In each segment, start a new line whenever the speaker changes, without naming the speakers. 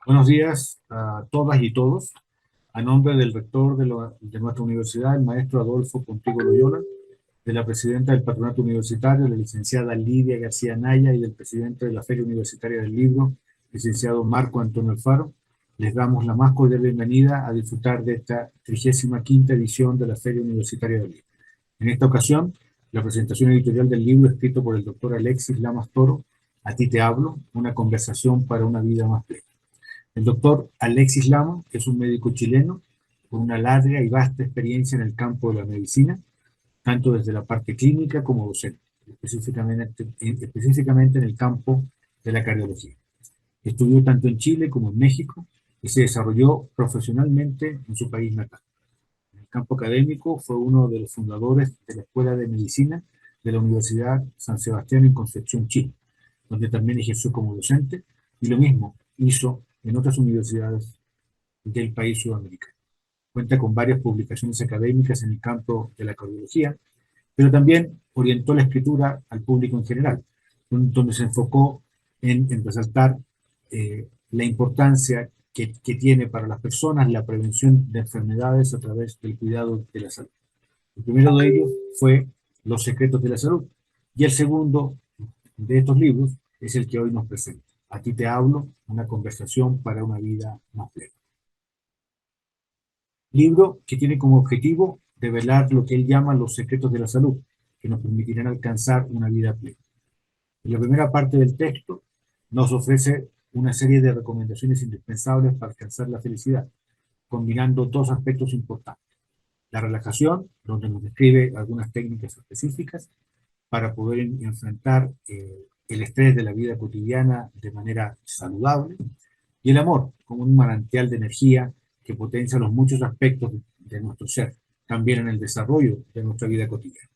Buenos días a todas y todos. A nombre del rector de nuestra universidad, el maestro Adolfo Pontigo Loyola, de la presidenta del Patronato Universitario, la licenciada Lidia García Naya, y del presidente de la Feria Universitaria del Libro, licenciado Marco Antonio Alfaro, les damos la más cordial bienvenida a disfrutar de esta 35ª edición de la Feria Universitaria del Libro. En esta ocasión, la presentación editorial del libro escrito por el doctor Alexis Lamas Toro, A ti te hablo, una conversación para una vida más plena. El doctor Alexis Lama es un médico chileno con una larga y vasta experiencia en el campo de la medicina, tanto desde la parte clínica como docente, específicamente en el campo de la cardiología. Estudió tanto en Chile como en México y se desarrolló profesionalmente en su país natal. En el campo académico fue uno de los fundadores de la Escuela de Medicina de la Universidad San Sebastián en Concepción, Chile, donde también ejerció como docente, y lo mismo hizo en otras universidades del país sudamericano. Cuenta con varias publicaciones académicas en el campo de la cardiología, pero también orientó la escritura al público en general, donde se enfocó en resaltar la importancia que tiene para las personas la prevención de enfermedades a través del cuidado de la salud. El primero de ellos fue Los secretos de la salud, y el segundo de estos libros es el que hoy nos presenta. A ti te hablo, una conversación para una vida más plena. Libro que tiene como objetivo revelar lo que él llama los secretos de la salud, que nos permitirán alcanzar una vida plena. En la primera parte del texto nos ofrece una serie de recomendaciones indispensables para alcanzar la felicidad, combinando dos aspectos importantes. La relajación, donde nos describe algunas técnicas específicas para poder enfrentar el estrés de la vida cotidiana de manera saludable, y el amor como un manantial de energía que potencia los muchos aspectos de nuestro ser, también en el desarrollo de nuestra vida cotidiana.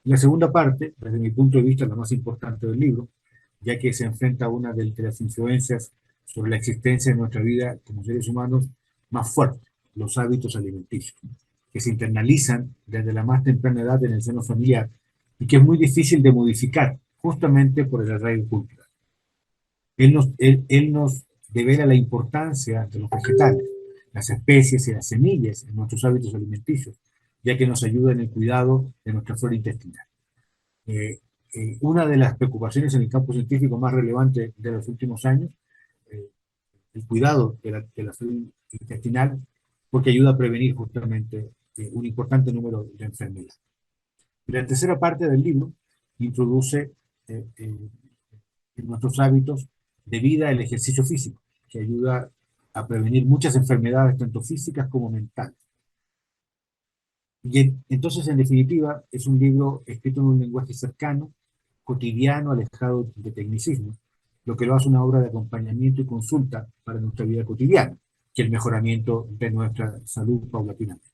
La segunda parte, desde mi punto de vista, la más importante del libro, ya que se enfrenta a una de las influencias sobre la existencia de nuestra vida como seres humanos más fuerte, los hábitos alimenticios, que se internalizan desde la más temprana edad en el seno familiar y que es muy difícil de modificar justamente por el arraigo cultural. Él nos devela la importancia de los vegetales, las especies y las semillas en nuestros hábitos alimenticios, ya que nos ayuda en el cuidado de nuestra flora intestinal. Una de las preocupaciones en el campo científico más relevante de los últimos años, eh, el cuidado de la flora intestinal, porque ayuda a prevenir justamente un importante número de enfermedades. La tercera parte del libro introduce en nuestros hábitos de vida el ejercicio físico, que ayuda a prevenir muchas enfermedades, tanto físicas como mentales. Y entonces, en definitiva, es un libro escrito en un lenguaje cercano, cotidiano, alejado de tecnicismo, lo que lo hace una obra de acompañamiento y consulta para nuestra vida cotidiana, que el mejoramiento de nuestra salud paulatinamente.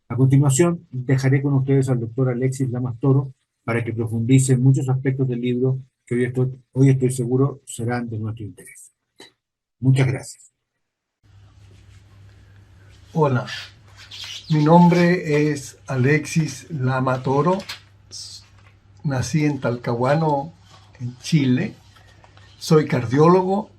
A continuación, dejaré con ustedes al doctor Alexis Lamas Toro para que profundice en muchos aspectos del libro que hoy estoy seguro serán de nuestro interés. Muchas gracias.
Hola, mi nombre es Alexis Lama Toro. Nací en Talcahuano, en Chile. Soy cardiólogo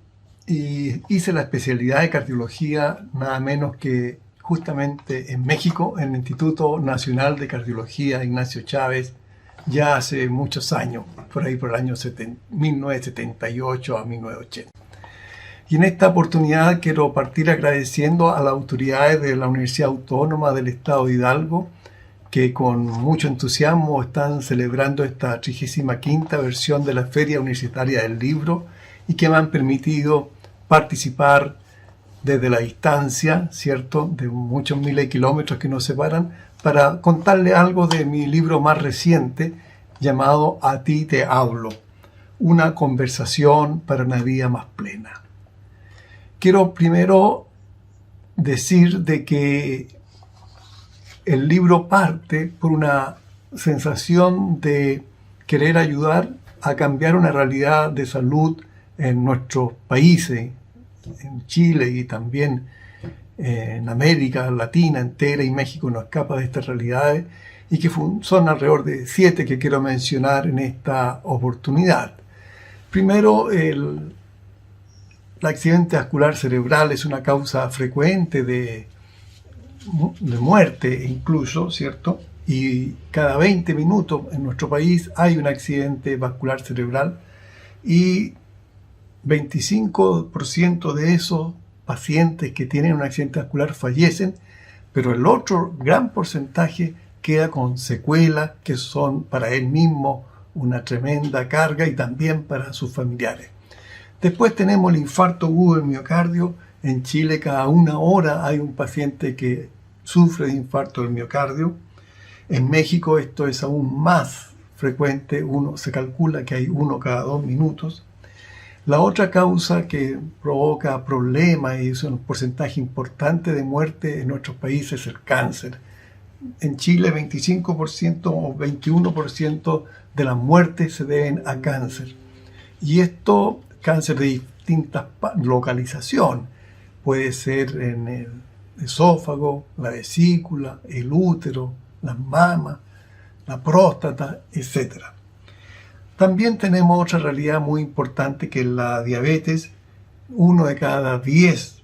y hice la especialidad de cardiología nada menos que justamente en México, en el Instituto Nacional de Cardiología Ignacio Chávez, ya hace muchos años, por ahí por el año 1978 a 1980. Y en esta oportunidad quiero partir agradeciendo a las autoridades de la Universidad Autónoma del Estado de Hidalgo, que con mucho entusiasmo están celebrando esta 35ª versión de la Feria Universitaria del Libro y que me han permitido participar desde la distancia, ¿cierto?, de muchos miles de kilómetros que nos separan, para contarle algo de mi libro más reciente, llamado A ti te hablo, una conversación para una vida más plena. Quiero primero decir de que el libro parte por una sensación de querer ayudar a cambiar una realidad de salud en nuestros países, en Chile y también en América Latina entera, y México no escapa de estas realidades, y que son alrededor de 7 que quiero mencionar en esta oportunidad. Primero, el accidente vascular cerebral es una causa frecuente de muerte incluso, ¿cierto? Y cada 20 minutos en nuestro país hay un accidente vascular cerebral y 25% de esos pacientes que tienen un accidente vascular fallecen, pero el otro gran porcentaje queda con secuelas que son para él mismo una tremenda carga y también para sus familiares. Después tenemos el infarto agudo del miocardio. En Chile cada 1 hora hay un paciente que sufre de infarto del miocardio. En México esto es aún más frecuente, se calcula que hay 1 cada 2 minutos. La otra causa que provoca problemas y es un porcentaje importante de muerte en nuestros países es el cáncer. En Chile 25% o 21% de las muertes se deben a cáncer. Y esto, cáncer de distintas localización, puede ser en el esófago, la vesícula, el útero, las mamas, la próstata, etc. También tenemos otra realidad muy importante que es la diabetes. 1 de cada 10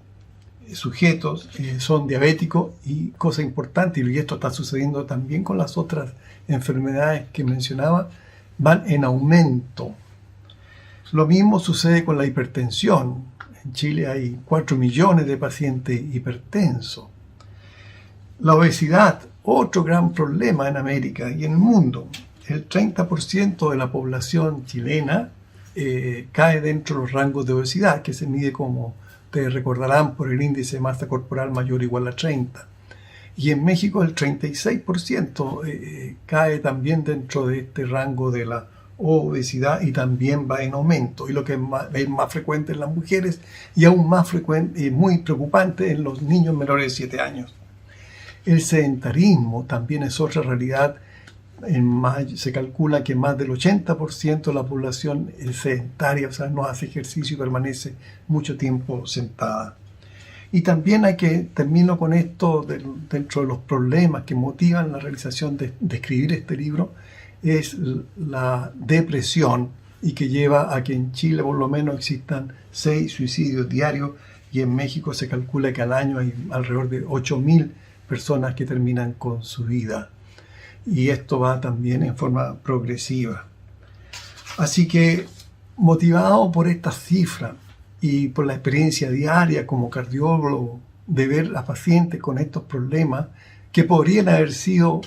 sujetos son diabéticos y cosa importante, y esto está sucediendo también con las otras enfermedades que mencionaba, van en aumento. Lo mismo sucede con la hipertensión. En Chile hay 4 millones de pacientes hipertensos. La obesidad, otro gran problema en América y en el mundo. El 30% de la población chilena cae dentro de los rangos de obesidad, que se mide, como ustedes recordarán, por el índice de masa corporal mayor o igual a 30. Y en México el 36% cae también dentro de este rango de la obesidad y también va en aumento. Y lo que es más frecuente en las mujeres y aún más frecuente y muy preocupante en los niños menores de 7 años. El sedentarismo también es otra realidad. Se calcula que más del 80% de la población es sedentaria, o sea, no hace ejercicio y permanece mucho tiempo sentada. Y también termino con esto, dentro de los problemas que motivan la realización de escribir este libro, es la depresión, y que lleva a que en Chile por lo menos existan 6 suicidios diarios, y en México se calcula que al año hay alrededor de 8.000 personas que terminan con su vida. Y esto va también en forma progresiva. Así que, motivado por estas cifras y por la experiencia diaria como cardiólogo de ver a pacientes con estos problemas que podrían haber sido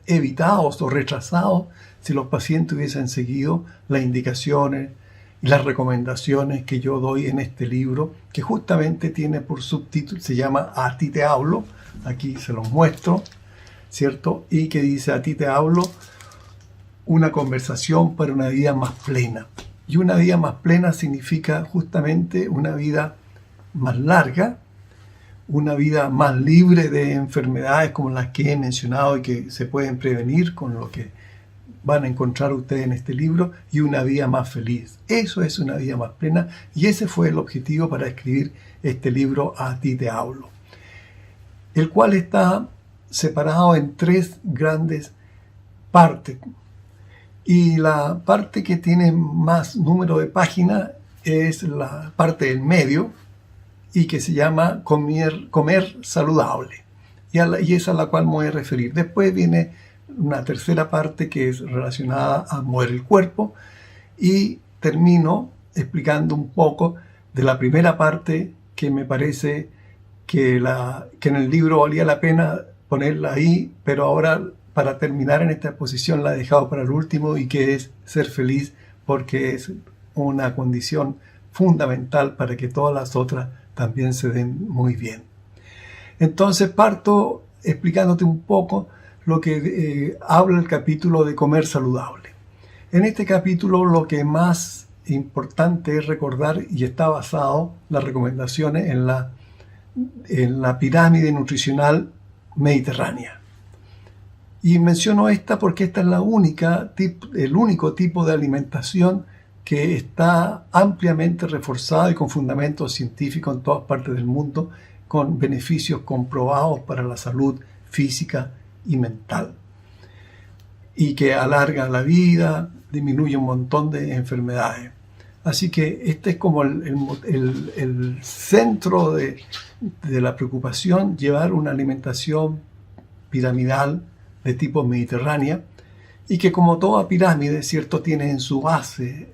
evitados o retrasados si los pacientes hubiesen seguido las indicaciones y las recomendaciones que yo doy en este libro, que justamente tiene por subtítulo, se llama A ti te hablo, aquí se los muestro, ¿cierto? Y que dice: a ti te hablo, una conversación para una vida más plena. Y una vida más plena significa justamente una vida más larga, una vida más libre de enfermedades como las que he mencionado y que se pueden prevenir con lo que van a encontrar ustedes en este libro, y una vida más feliz. Eso es una vida más plena, y ese fue el objetivo para escribir este libro A ti te hablo, el cual está separado en 3 grandes partes. Y la parte que tiene más número de páginas es la parte del medio, y que se llama Comer saludable. Y esa a la cual me voy a referir. Después viene una tercera parte que es relacionada a mover el cuerpo, y termino explicando un poco de la primera parte, que me parece que en el libro valía la pena ponerla ahí, pero ahora, para terminar en esta exposición, la he dejado para el último, y que es ser feliz, porque es una condición fundamental para que todas las otras también se den muy bien. Entonces parto explicándote un poco lo que habla el capítulo de comer saludable. En este capítulo lo que más importante es recordar, y está basado las recomendaciones en la pirámide nutricional mediterránea. Y menciono esta porque esta es el único tipo de alimentación que está ampliamente reforzado y con fundamentos científicos en todas partes del mundo, con beneficios comprobados para la salud física y mental, y que alarga la vida, disminuye un montón de enfermedades. Así que este es como el centro de la preocupación, llevar una alimentación piramidal de tipo mediterránea, y que como toda pirámide, ¿cierto?, tiene en su base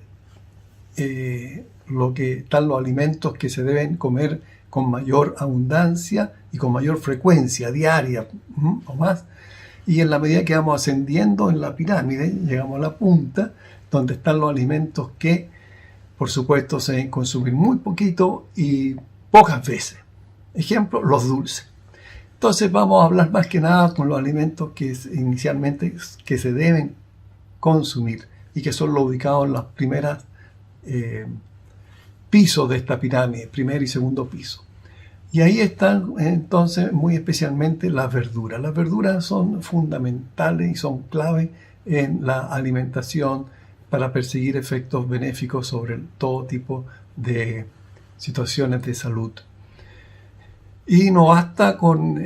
lo que están los alimentos que se deben comer con mayor abundancia y con mayor frecuencia diaria o más. Y en la medida que vamos ascendiendo en la pirámide, llegamos a la punta, donde están los alimentos que, por supuesto, se deben consumir muy poquito y pocas veces. Ejemplo, los dulces. Entonces vamos a hablar más que nada con los alimentos que inicialmente que se deben consumir y que son los ubicados en los primeros pisos de esta pirámide, primer y segundo piso. Y ahí están entonces muy especialmente las verduras. Las verduras son fundamentales y son clave en la alimentación para perseguir efectos benéficos sobre todo tipo de situaciones de salud. Y no basta con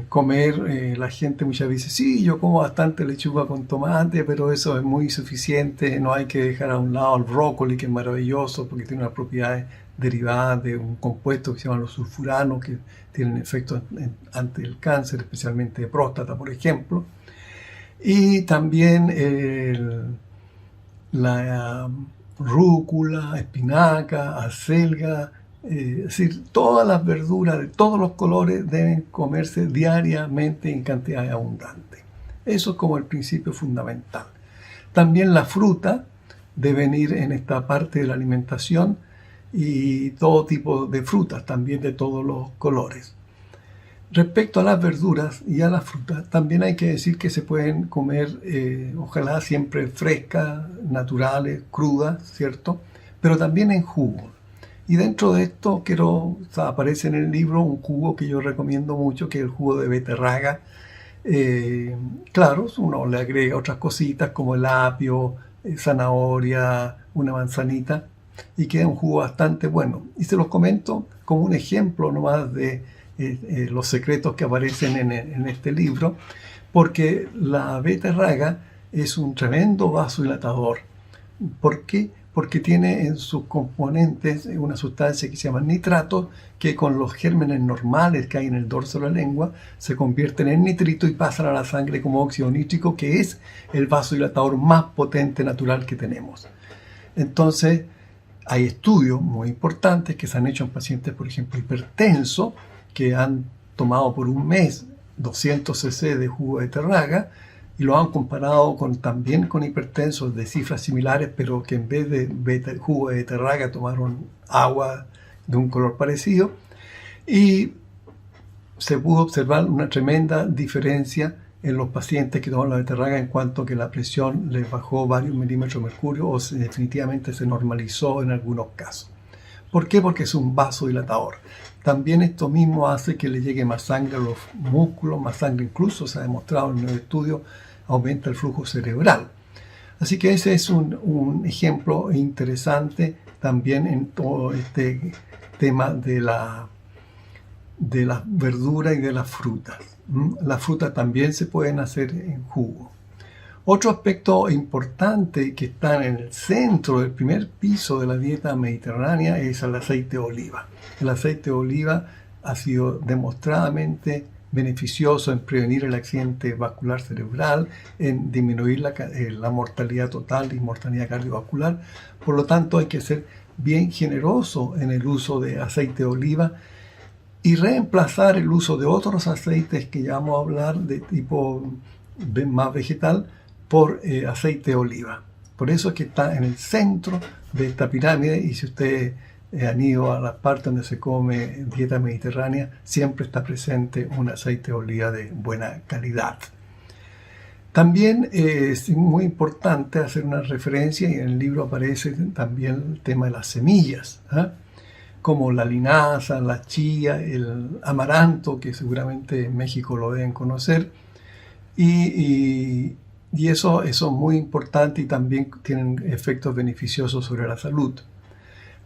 comer, la gente muchas veces, sí, yo como bastante lechuga con tomate, pero eso es muy suficiente, no hay que dejar a un lado el brócoli, que es maravilloso, porque tiene unas propiedades derivadas de un compuesto que se llaman los sulfuranos, que tienen efectos ante el cáncer, especialmente de próstata, por ejemplo. Y también la rúcula, espinaca, acelga, es decir, todas las verduras de todos los colores deben comerse diariamente en cantidades abundantes. Eso es como el principio fundamental. También la fruta deben ir en esta parte de la alimentación, y todo tipo de frutas, también de todos los colores. Respecto a las verduras y a las frutas, también hay que decir que se pueden comer, ojalá siempre frescas, naturales, crudas, ¿cierto? Pero también en jugo. Y dentro de esto aparece en el libro un jugo que yo recomiendo mucho, que es el jugo de beterraga. Claro, uno le agrega otras cositas como el apio, zanahoria, una manzanita, y queda un jugo bastante bueno. Y se los comento como un ejemplo nomás de los secretos que aparecen en este libro, porque la beterraga es un tremendo vasodilatador. ¿Por qué? Porque tiene en sus componentes una sustancia que se llama nitrato, que con los gérmenes normales que hay en el dorso de la lengua se convierten en nitrito y pasan a la sangre como óxido nítrico, que es el vasodilatador más potente natural que tenemos. Entonces, hay estudios muy importantes que se han hecho en pacientes, por ejemplo, hipertensos, que han tomado por un mes 200 cc de jugo de beterraga, y lo han comparado también con hipertensos de cifras similares, pero que en vez de jugo de beterraga tomaron agua de un color parecido, y se pudo observar una tremenda diferencia en los pacientes que tomaron la beterraga, en cuanto que la presión les bajó varios milímetros de mercurio, o definitivamente se normalizó en algunos casos. ¿Por qué? Porque es un vasodilatador. También esto mismo hace que le llegue más sangre a los músculos, más sangre incluso, se ha demostrado en el estudio, aumenta el flujo cerebral. Así que ese es un ejemplo interesante también en todo este tema de las verduras y de las frutas. Las frutas también se pueden hacer en jugo. Otro aspecto importante que está en el centro del primer piso de la dieta mediterránea es el aceite de oliva. El aceite de oliva ha sido demostradamente beneficioso en prevenir el accidente vascular cerebral, en disminuir la mortalidad total y mortalidad cardiovascular. Por lo tanto, hay que ser bien generoso en el uso de aceite de oliva y reemplazar el uso de otros aceites que ya vamos a hablar de tipo más vegetal por aceite de oliva. Por eso es que está en el centro de esta pirámide, y si ustedes han ido a las partes donde se come dieta mediterránea, siempre está presente un aceite de oliva de buena calidad. También es muy importante hacer una referencia, y en el libro aparece también el tema de las semillas, como la linaza, la chía, el amaranto, que seguramente en México lo deben conocer, y eso es muy importante, y también tienen efectos beneficiosos sobre la salud.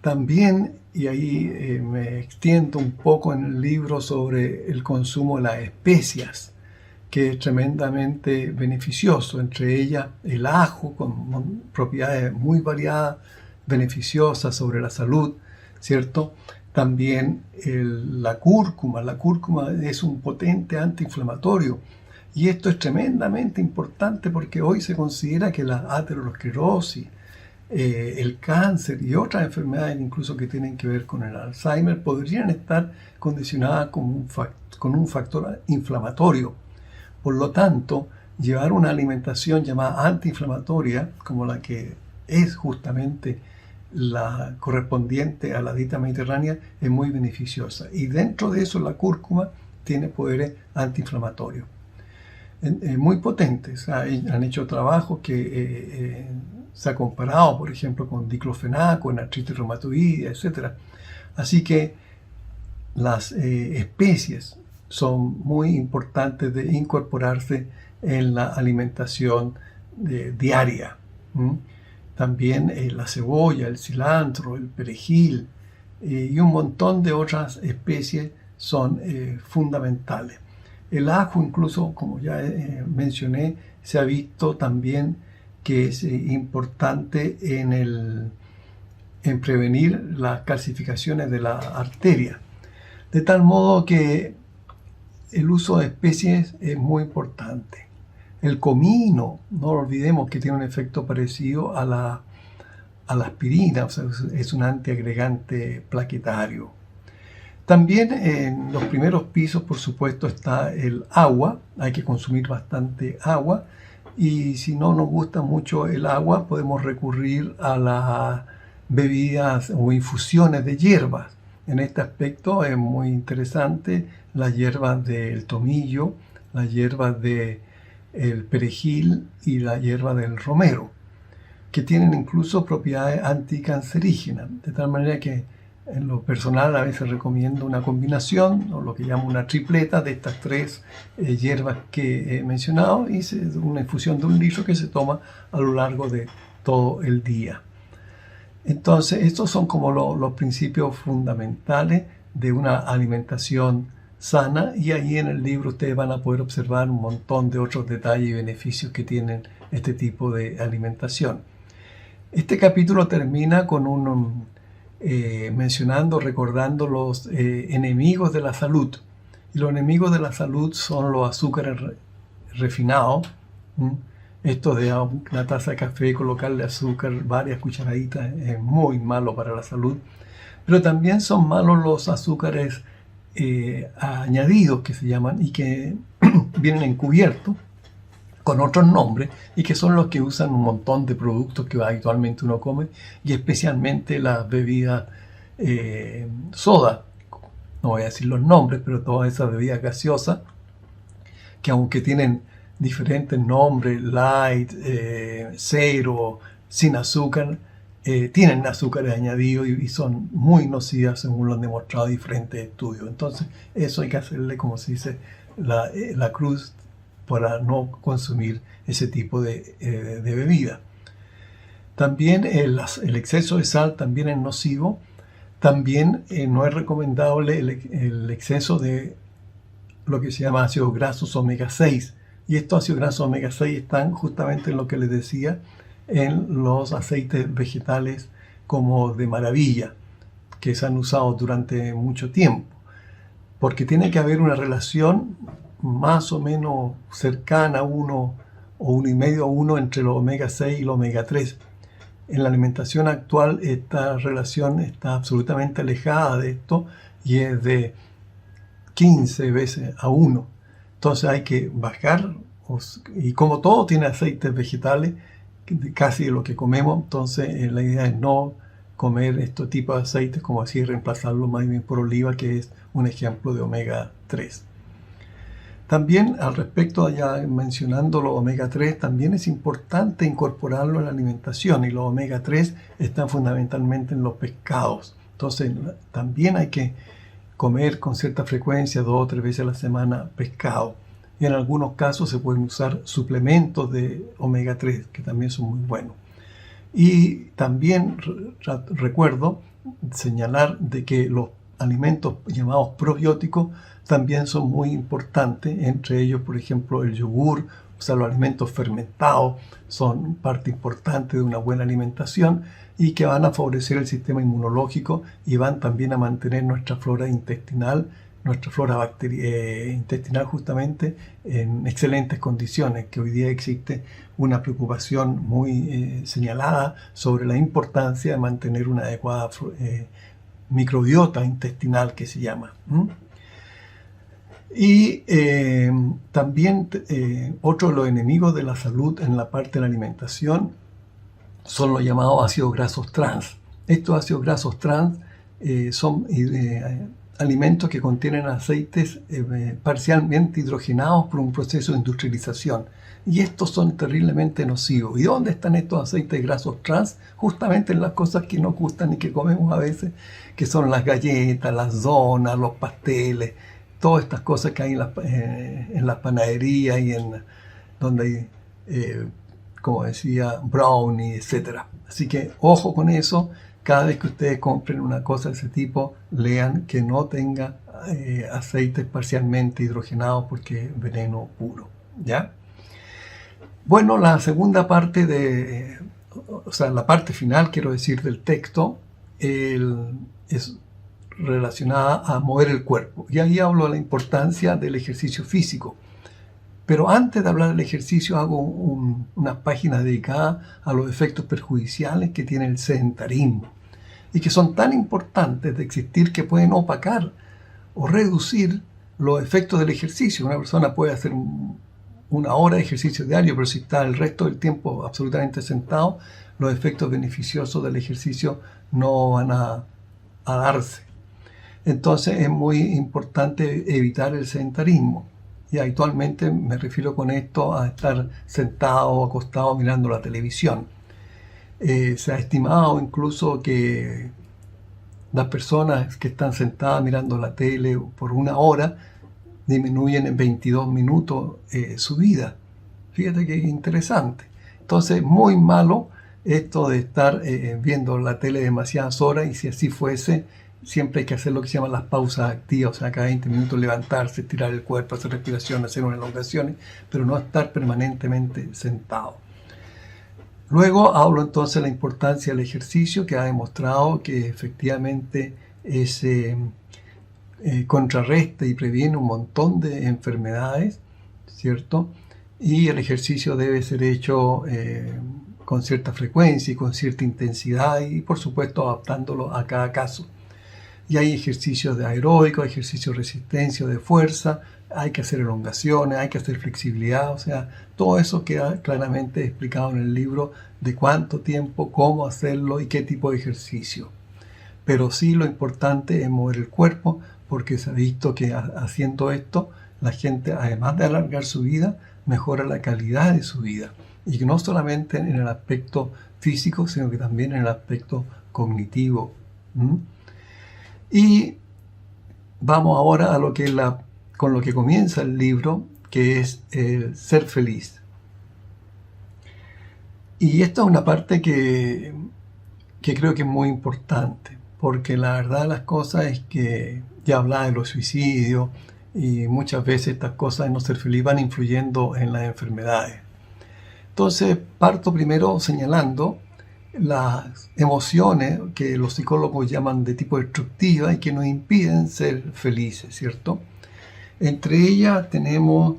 También, y ahí me extiendo un poco en el libro sobre el consumo de las especias, que es tremendamente beneficioso, entre ellas el ajo, con propiedades muy variadas beneficiosa sobre la salud, ¿cierto? También la cúrcuma. La cúrcuma es un potente antiinflamatorio. Y esto es tremendamente importante porque hoy se considera que la aterosclerosis, el cáncer y otras enfermedades incluso que tienen que ver con el Alzheimer podrían estar condicionadas con un factor inflamatorio. Por lo tanto, llevar una alimentación llamada antiinflamatoria, como la que es justamente la correspondiente a la dieta mediterránea, es muy beneficiosa. Y dentro de eso la cúrcuma tiene poderes antiinflamatorios muy potentes. Han hecho trabajos que se ha comparado, por ejemplo, con diclofenaco en artritis reumatoide, etc. Así que las especies son muy importantes de incorporarse en la alimentación diaria. También la cebolla, el cilantro, el perejil y un montón de otras especies son fundamentales. El ajo, incluso, como ya mencioné, se ha visto también que es importante en prevenir las calcificaciones de la arteria. De tal modo que el uso de especies es muy importante. El comino, no olvidemos que tiene un efecto parecido a la aspirina, o sea, es un antiagregante plaquetario. También en los primeros pisos, por supuesto, está el agua. Hay que consumir bastante agua. Y si no nos gusta mucho el agua, podemos recurrir a las bebidas o infusiones de hierbas. En este aspecto es muy interesante las hierbas del tomillo, las hierbas del perejil y la hierba del romero, que tienen incluso propiedades anticancerígenas. De tal manera que en lo personal a veces recomiendo una combinación o lo que llamo una tripleta de estas tres hierbas que he mencionado y una infusión de 1 litro que se toma a lo largo de todo el día. Entonces estos son como los principios fundamentales de una alimentación sana y ahí en el libro ustedes van a poder observar un montón de otros detalles y beneficios que tienen este tipo de alimentación. Este capítulo termina con recordando los enemigos de la salud. Y los enemigos de la salud son los azúcares refinados. Esto de una taza de café, colocarle azúcar, varias cucharaditas, es muy malo para la salud. Pero también son malos los azúcares añadidos, que se llaman, y que vienen encubiertos con otros nombres, y que son los que usan un montón de productos que habitualmente uno come, y especialmente las bebidas soda. No voy a decir los nombres, pero todas esas bebidas gaseosas, que aunque tienen diferentes nombres, light, cero, sin azúcar, tienen azúcares añadidos y son muy nocivas según lo han demostrado diferentes estudios. Entonces, eso hay que hacerle, como se dice, la cruz para no consumir ese tipo de bebida. También el exceso de sal también es nocivo. También no es recomendable el exceso de lo que se llama ácidos grasos omega 6. Y estos ácidos grasos omega 6 están justamente en lo que les decía, en los aceites vegetales como de maravilla, que se han usado durante mucho tiempo. Porque tiene que haber una relación más o menos cercana a 1 o 1,5 a 1 entre los omega 6 y los omega 3. En la alimentación actual esta relación está absolutamente alejada de esto y es de 15 veces a 1. Entonces hay que bajar, y como todo tiene aceites vegetales, casi lo que comemos, entonces la idea es no comer este tipo de aceites, como así reemplazarlo más bien por oliva, que es un ejemplo de omega 3. También al respecto, ya mencionando los omega 3, también es importante incorporarlo en la alimentación, y los omega 3 están fundamentalmente en los pescados. Entonces también hay que comer con cierta frecuencia, 2 o 3 veces a la semana, pescado. Y en algunos casos se pueden usar suplementos de omega 3, que también son muy buenos. Y también recuerdo señalar de que los alimentos llamados probióticos también son muy importantes, entre ellos, por ejemplo, el yogur, O sea, los alimentos fermentados son parte importante de una buena alimentación y que van a favorecer el sistema inmunológico y van también a mantener nuestra flora intestinal, intestinal justamente en excelentes condiciones, que hoy día existe una preocupación muy señalada sobre la importancia de mantener una adecuada microbiota intestinal, que se llama. Y también otro de los enemigos de la salud en la parte de la alimentación son los llamados ácidos grasos trans. Estos ácidos grasos trans son alimentos que contienen aceites parcialmente hidrogenados por un proceso de industrialización. Y estos son terriblemente nocivos. ¿Y dónde están estos aceites grasos trans? Justamente en las cosas que nos gustan y que comemos a veces, que son las galletas, las donas, los pasteles, todas estas cosas que hay en las panaderías y en donde hay, como decía, brownie, etc. Así que ojo con eso. Cada vez que ustedes compren una cosa de ese tipo, lean que no tenga aceites parcialmente hidrogenados, porque es veneno puro, ¿ya? Bueno, la segunda parte la parte final, quiero decir, del texto, es relacionada a mover el cuerpo. Y ahí hablo de la importancia del ejercicio físico. Pero antes de hablar del ejercicio, hago unas páginas dedicadas a los efectos perjudiciales que tiene el sedentarismo y que son tan importantes de existir que pueden opacar o reducir los efectos del ejercicio. Una persona puede hacer una hora de ejercicio diario, pero si está el resto del tiempo absolutamente sentado, los efectos beneficiosos del ejercicio no van a darse. Entonces es muy importante evitar el sedentarismo. Y habitualmente me refiero con esto a estar sentado o acostado mirando la televisión. Se ha estimado incluso que las personas que están sentadas mirando la tele por una hora disminuyen en 22 minutos su vida. Fíjate qué interesante. Entonces, muy malo esto de estar viendo la tele demasiadas horas, y si así fuese, siempre hay que hacer lo que se llama las pausas activas, o sea, cada 20 minutos levantarse, estirar el cuerpo, hacer respiración, hacer unas elongaciones, pero no estar permanentemente sentado. Luego hablo entonces de la importancia del ejercicio, que ha demostrado que efectivamente contrarresta y previene un montón de enfermedades, ¿cierto? Y el ejercicio debe ser hecho con cierta frecuencia y con cierta intensidad, y por supuesto adaptándolo a cada caso. Y hay ejercicios de aeróbico, ejercicios de resistencia, de fuerza, hay que hacer elongaciones, hay que hacer flexibilidad, o sea, todo eso queda claramente explicado en el libro de cuánto tiempo, cómo hacerlo y qué tipo de ejercicio. Pero sí, lo importante es mover el cuerpo, porque se ha visto que haciendo esto, la gente, además de alargar su vida, mejora la calidad de su vida. Y no solamente en el aspecto físico, sino que también en el aspecto cognitivo. Y vamos ahora a lo que con lo que comienza el libro, que es el ser feliz. Y esta es una parte que creo que es muy importante, porque la verdad de las cosas es que ya hablaba de los suicidios, y muchas veces estas cosas de no ser feliz van influyendo en las enfermedades. Entonces parto primero señalando las emociones que los psicólogos llaman de tipo destructiva y que nos impiden ser felices, ¿cierto? Entre ellas tenemos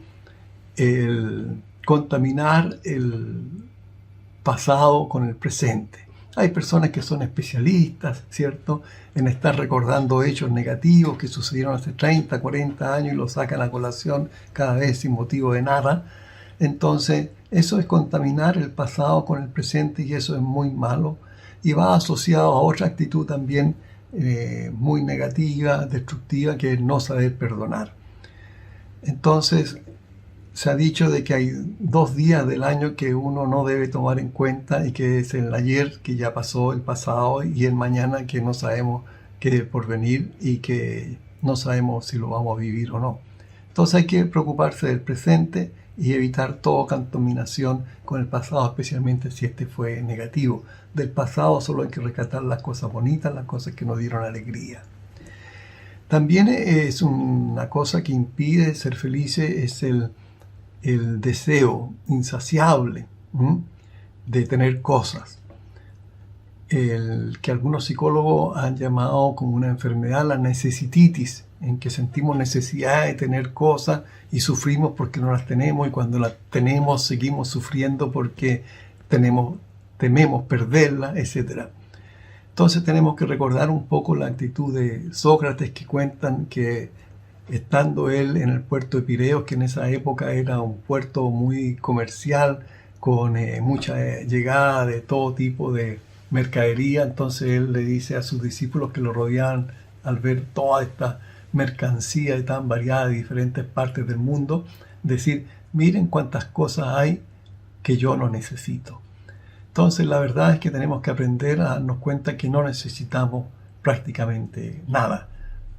el contaminar el pasado con el presente. Hay personas que son especialistas, ¿cierto?, en estar recordando hechos negativos que sucedieron hace 30, 40 años y los sacan a colación cada vez sin motivo de nada. Entonces, eso es contaminar el pasado con el presente, y eso es muy malo. Y va asociado a otra actitud también muy negativa, destructiva, que es no saber perdonar. Entonces, se ha dicho de que hay 2 días del año que uno no debe tomar en cuenta, y que es el ayer, que ya pasó, el pasado, y el mañana, que no sabemos qué es por venir y que no sabemos si lo vamos a vivir o no. Entonces hay que preocuparse del presente y evitar toda contaminación con el pasado, especialmente si este fue negativo. Del pasado solo hay que rescatar las cosas bonitas, las cosas que nos dieron alegría. También es una cosa que impide ser felices, es el el deseo insaciable de tener cosas. El que algunos psicólogos han llamado como una enfermedad la necesititis, en que sentimos necesidad de tener cosas y sufrimos porque no las tenemos, y cuando las tenemos seguimos sufriendo porque tememos perderlas, etc. Entonces tenemos que recordar un poco la actitud de Sócrates, que cuentan que estando él en el puerto de Pireos, que en esa época era un puerto muy comercial, con mucha llegada de todo tipo de mercadería, entonces él le dice a sus discípulos que lo rodeaban, al ver toda esta mercancía tan variada de diferentes partes del mundo, decir: miren cuántas cosas hay que yo no necesito. Entonces la verdad es que tenemos que aprender a darnos cuenta que no necesitamos prácticamente nada.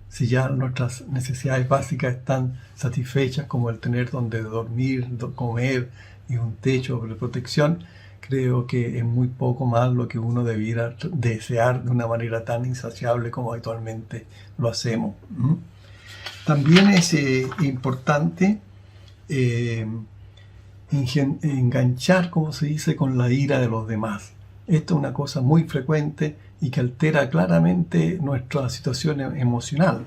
Si ya nuestras necesidades básicas están satisfechas, como el tener donde dormir, comer y un techo de protección, creo que es muy poco más lo que uno debiera desear de una manera tan insaciable como habitualmente lo hacemos. También es importante enganchar, como se dice, con la ira de los demás. Esto es una cosa muy frecuente y que altera claramente nuestra situación emocional.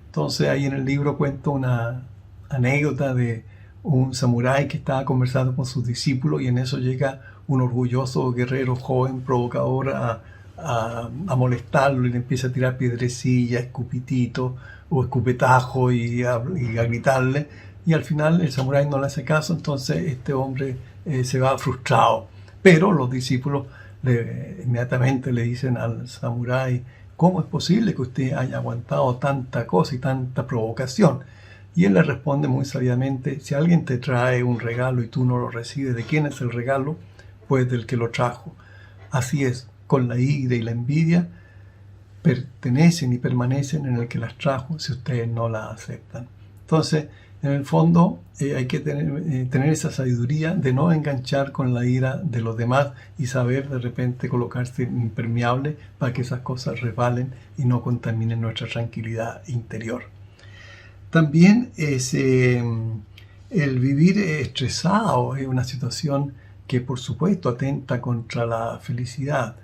Entonces ahí en el libro cuento una anécdota de un samurái que estaba conversando con sus discípulos, y en eso llega un orgulloso guerrero joven provocador a molestarlo, y le empieza a tirar piedrecillas, escupititos o escupetajo y a gritarle, y al final el samurái no le hace caso. Entonces este hombre se va frustrado, pero los discípulos inmediatamente le dicen al samurái: ¿cómo es posible que usted haya aguantado tanta cosa y tanta provocación? Y él le responde muy sabiamente: si alguien te trae un regalo y tú no lo recibes, ¿de quién es el regalo? Pues del que lo trajo. Así es, con la ira y la envidia pertenecen y permanecen en el que las trajo, si ustedes no las aceptan. Entonces, en el fondo, hay que tener esa sabiduría de no enganchar con la ira de los demás y saber de repente colocarse impermeable para que esas cosas resbalen y no contaminen nuestra tranquilidad interior. También el vivir estresado es una situación que por supuesto atenta contra la felicidad.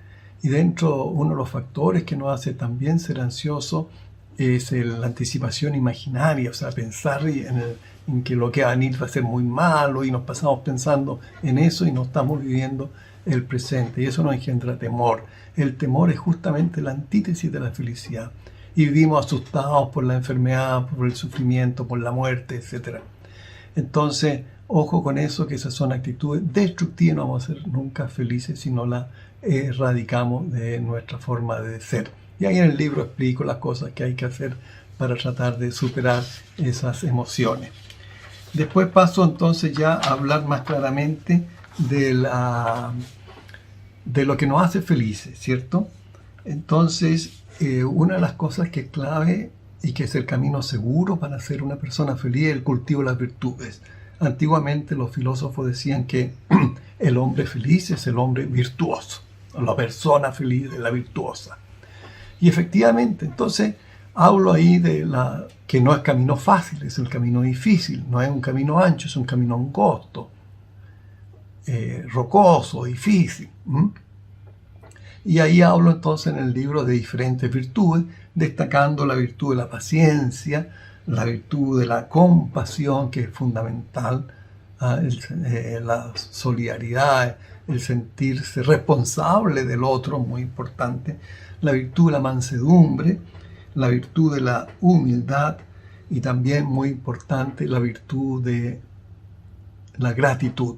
Y dentro, uno de los factores que nos hace también ser ansioso es la anticipación imaginaria, o sea, pensar en que lo que va a venir va a ser muy malo, y nos pasamos pensando en eso y no estamos viviendo el presente, y eso nos engendra temor. El temor es justamente la antítesis de la felicidad, y vivimos asustados por la enfermedad, por el sufrimiento, por la muerte, etc. Entonces, ojo con eso, que esas son actitudes destructivas. No vamos a ser nunca felices si no las erradicamos de nuestra forma de ser. Y ahí en el libro explico las cosas que hay que hacer para tratar de superar esas emociones. Después paso entonces ya a hablar más claramente de lo que nos hace felices, ¿cierto? Entonces, una de las cosas que es clave y que es el camino seguro para ser una persona feliz es el cultivo de las virtudes. Antiguamente los filósofos decían que el hombre feliz es el hombre virtuoso, o la persona feliz es la virtuosa. Y efectivamente, entonces hablo ahí de que no es camino fácil, es el camino difícil, no es un camino ancho, es un camino angosto, rocoso, difícil. Y ahí hablo entonces en el libro de diferentes virtudes, destacando la virtud de la paciencia, la virtud de la compasión, que es fundamental, la solidaridad, el sentirse responsable del otro, muy importante, la virtud de la mansedumbre, la virtud de la humildad, y también muy importante la virtud de la gratitud.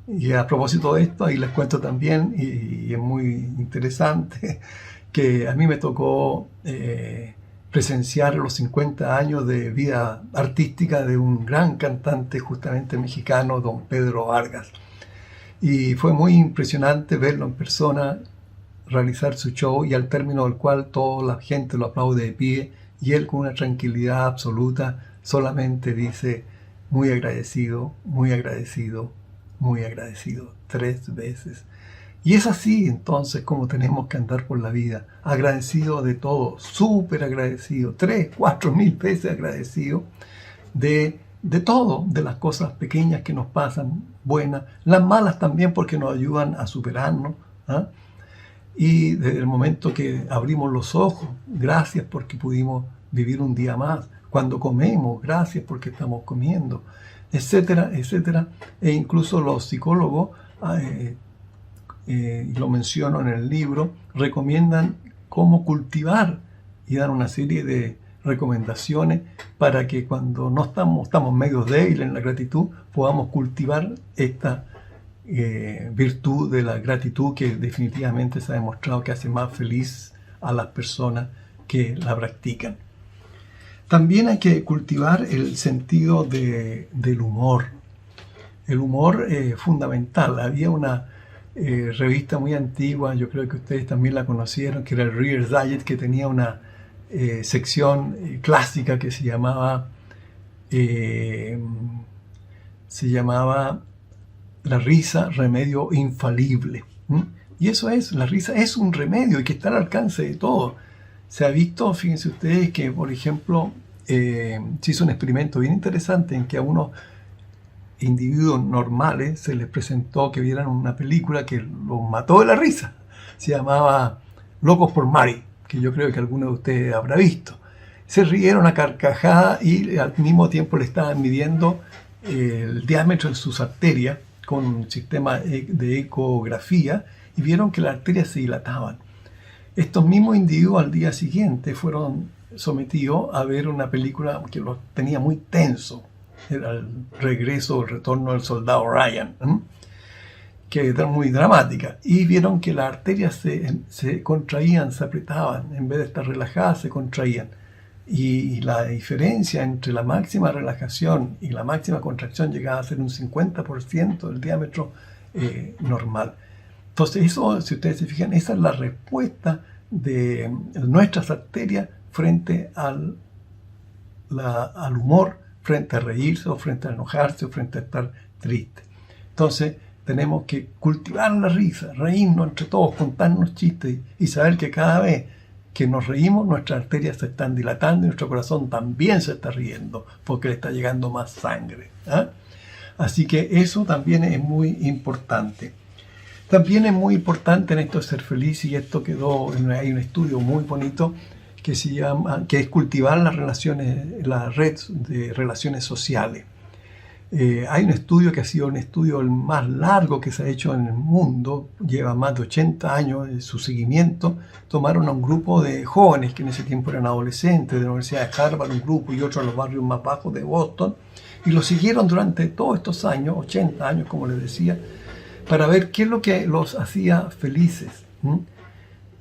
Y a propósito de esto, ahí les cuento también, y es muy interesante, que a mí me tocó presenciar los 50 años de vida artística de un gran cantante justamente mexicano, don Pedro Vargas. Y fue muy impresionante verlo en persona, realizar su show, y al término del cual toda la gente lo aplaude de pie, y él con una tranquilidad absoluta solamente dice: muy agradecido, muy agradecido, muy agradecido, 3 veces. Y es así entonces como tenemos que andar por la vida, agradecido de todo, súper agradecido, 3, 4 mil veces agradecido de de todo, de las cosas pequeñas que nos pasan, buenas, las malas también porque nos ayudan a superarnos, ¿ah? Y desde el momento que abrimos los ojos, gracias porque pudimos vivir un día más. Cuando comemos, gracias porque estamos comiendo, etcétera, etcétera. E incluso los psicólogos, lo menciono en el libro, recomiendan cómo cultivar y dan una serie de recomendaciones para que cuando no estamos medio débiles en la gratitud, podamos cultivar esta virtud de la gratitud que definitivamente se ha demostrado que hace más feliz a las personas que la practican. También hay que cultivar el sentido del humor. El humor es fundamental. Había una revista muy antigua, yo creo que ustedes también la conocieron, que era el Reader's Digest, que tenía una sección clásica que se llamaba La risa, remedio infalible. Y eso es, la risa es un remedio y que está al alcance de todo. Se ha visto, fíjense ustedes, que por ejemplo se hizo un experimento bien interesante en que a unos individuos normales se les presentó que vieran una película que los mató de la risa. Se llamaba Locos por Mary, que yo creo que alguno de ustedes habrá visto. Se rieron a carcajada y al mismo tiempo le estaban midiendo el diámetro de sus arterias con un sistema de ecografía y vieron que las arterias se dilataban. Estos mismos individuos al día siguiente fueron sometidos a ver una película que los tenía muy tenso. Era el retorno del soldado Ryan, que era muy dramática. Y vieron que las arterias se contraían, se apretaban, en vez de estar relajadas, se contraían. Y la diferencia entre la máxima relajación y la máxima contracción llegaba a ser un 50% del diámetro normal. Entonces, eso, si ustedes se fijan, esa es la respuesta de nuestras arterias frente al humor, frente a reírse o frente a enojarse o frente a estar triste. Entonces, tenemos que cultivar la risa, reírnos entre todos, contarnos chistes y saber que cada vez que nos reímos, nuestras arterias se están dilatando y nuestro corazón también se está riendo porque le está llegando más sangre. Así que eso también es muy importante. También es muy importante en esto de ser feliz, y esto hay un estudio muy bonito que es cultivar las relaciones, la red de relaciones sociales. Hay un estudio que ha sido un estudio el más largo que se ha hecho en el mundo, lleva más de 80 años en su seguimiento. Tomaron a un grupo de jóvenes que en ese tiempo eran adolescentes de la Universidad de Harvard, un grupo y otro en los barrios más bajos de Boston, y los siguieron durante todos estos años, 80 años como les decía, para ver qué es lo que los hacía felices.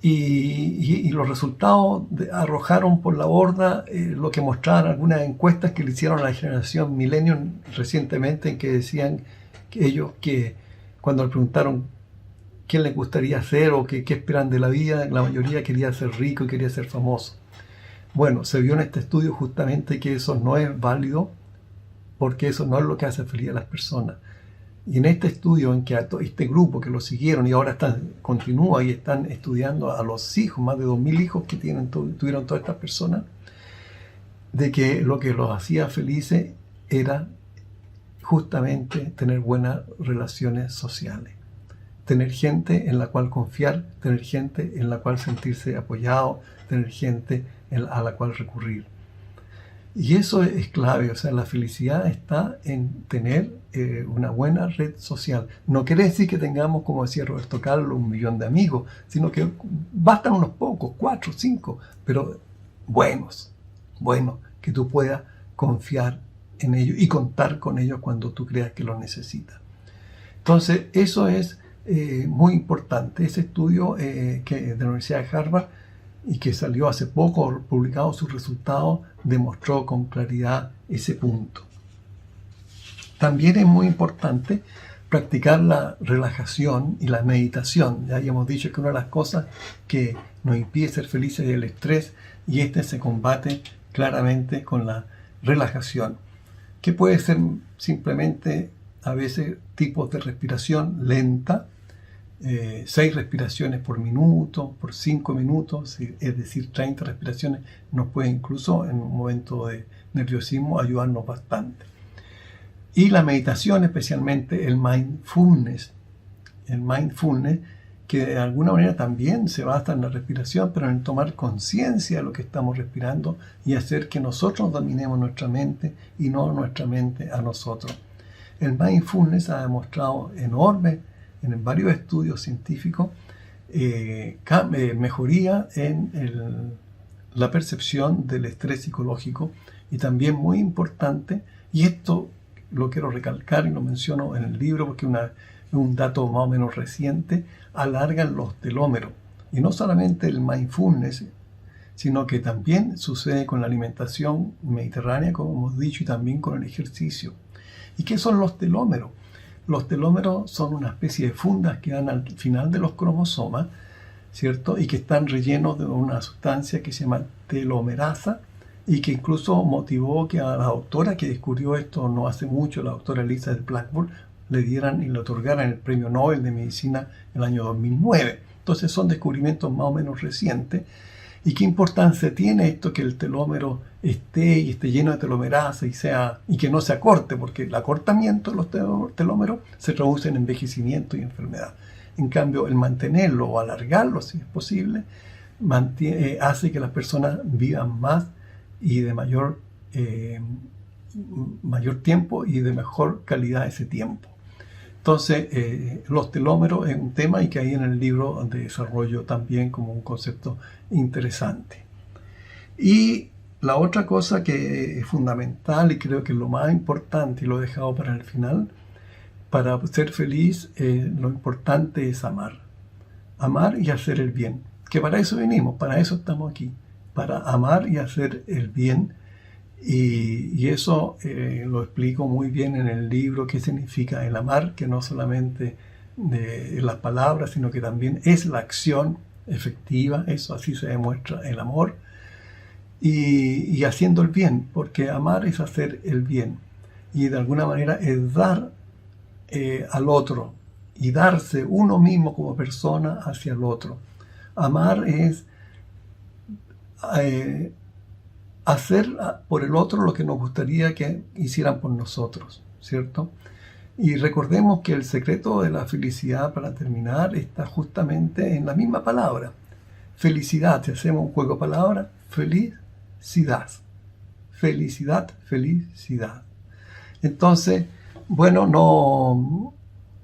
Y los resultados arrojaron por la borda lo que mostraban algunas encuestas que le hicieron a la generación Millennium recientemente, en que decían que cuando le preguntaron qué les gustaría hacer o qué esperan de la vida, la mayoría quería ser rico y quería ser famoso. Bueno, se vio en este estudio justamente que eso no es válido, porque eso no es lo que hace feliz a las personas. Y en este estudio, en que a este grupo que lo siguieron y ahora continúa y están estudiando a los hijos, más de 2.000 hijos que tuvieron todas estas personas, de que lo que los hacía felices era justamente tener buenas relaciones sociales, tener gente en la cual confiar, tener gente en la cual sentirse apoyado, tener gente a la cual recurrir. Y eso es clave, o sea, la felicidad está en tener una buena red social. No quiere decir que tengamos, como decía Roberto Carlos, 1 millón de amigos, sino que bastan unos pocos, 4, 5, pero buenos, que tú puedas confiar en ellos y contar con ellos cuando tú creas que lo necesitas. Entonces, eso es muy importante. Ese estudio de la Universidad de Harvard, y que salió hace poco, publicado sus resultados, demostró con claridad ese punto. También es muy importante practicar la relajación y la meditación. Ya habíamos dicho que una de las cosas que nos impide ser felices es el estrés, y este se combate claramente con la relajación, que puede ser simplemente a veces tipos de respiración lenta, 6 respiraciones por minuto, por 5 minutos, es decir, 30 respiraciones, nos puede incluso en un momento de nerviosismo ayudarnos bastante. Y la meditación, especialmente el mindfulness, que de alguna manera también se basa en la respiración, pero en tomar conciencia de lo que estamos respirando y hacer que nosotros dominemos nuestra mente y no nuestra mente a nosotros. El mindfulness ha demostrado en varios estudios científicos, mejoría en la percepción del estrés psicológico, y también muy importante, y esto lo quiero recalcar y lo menciono en el libro porque es un dato más o menos reciente, alargan los telómeros. Y no solamente el mindfulness, sino que también sucede con la alimentación mediterránea, como hemos dicho, y también con el ejercicio. ¿Y qué son los telómeros? Los telómeros son una especie de fundas que dan al final de los cromosomas, ¿cierto? Y que están rellenos de una sustancia que se llama telomerasa, y que incluso motivó que a la doctora que descubrió esto no hace mucho, la doctora Elizabeth Blackburn, le dieran y le otorgaran el premio Nobel de Medicina en el año 2009. Entonces son descubrimientos más o menos recientes. ¿Y qué importancia tiene esto que el telómero esté lleno de telomerasa y que no se acorte? Porque el acortamiento de los telómeros se traduce en envejecimiento y enfermedad. En cambio, el mantenerlo o alargarlo, si es posible, hace que las personas vivan más y de mayor tiempo y de mejor calidad ese tiempo. Entonces, los telómeros es un tema y que ahí en el libro desarrollo también como un concepto interesante. Y la otra cosa que es fundamental y creo que es lo más importante, y lo he dejado para el final, para ser feliz, lo importante es amar. Amar y hacer el bien. Que para eso venimos, para eso estamos aquí. Para amar y hacer el bien. Y eso lo explico muy bien en el libro, qué significa el amar, que no solamente de las palabras, sino que también es la acción efectiva, eso así se demuestra el amor, y haciendo el bien, porque amar es hacer el bien, y de alguna manera es dar al otro, y darse uno mismo como persona hacia el otro. Amar es hacer por el otro lo que nos gustaría que hicieran por nosotros, ¿cierto? Y recordemos que el secreto de la felicidad, para terminar, está justamente en la misma palabra. Felicidad, si hacemos un juego de palabras, felicidad. Felicidad, felicidad. Entonces, bueno,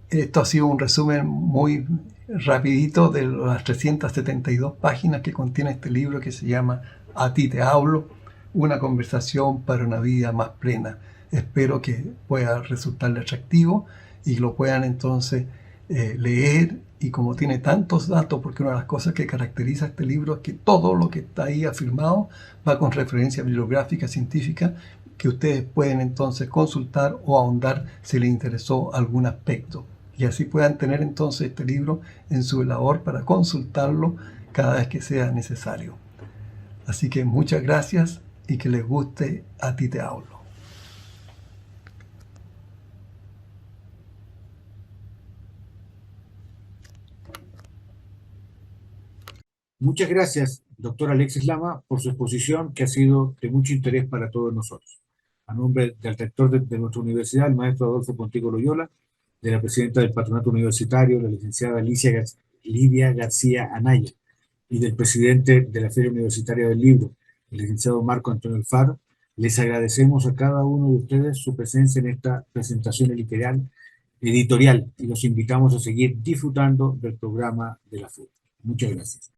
esto ha sido un resumen muy rapidito de las 372 páginas que contiene este libro que se llama A ti te hablo, una conversación para una vida más plena. Espero que pueda resultarle atractivo y lo puedan entonces leer, y como tiene tantos datos, porque una de las cosas que caracteriza este libro es que todo lo que está ahí afirmado va con referencia bibliográfica, científica, que ustedes pueden entonces consultar o ahondar si les interesó algún aspecto, y así puedan tener entonces este libro en su velador para consultarlo cada vez que sea necesario. Así que muchas gracias y que les guste A ti te hablo.
Muchas gracias, doctor Alexis Lama, por su exposición que ha sido de mucho interés para todos nosotros. A nombre del rector de nuestra universidad, el maestro Adolfo Pontigo Loyola, de la presidenta del Patronato Universitario, la licenciada Lidia García Anaya, y del presidente de la Feria Universitaria del Libro, el licenciado Marco Antonio Alfaro, les agradecemos a cada uno de ustedes su presencia en esta presentación editorial y los invitamos a seguir disfrutando del programa de la FUT. Muchas gracias.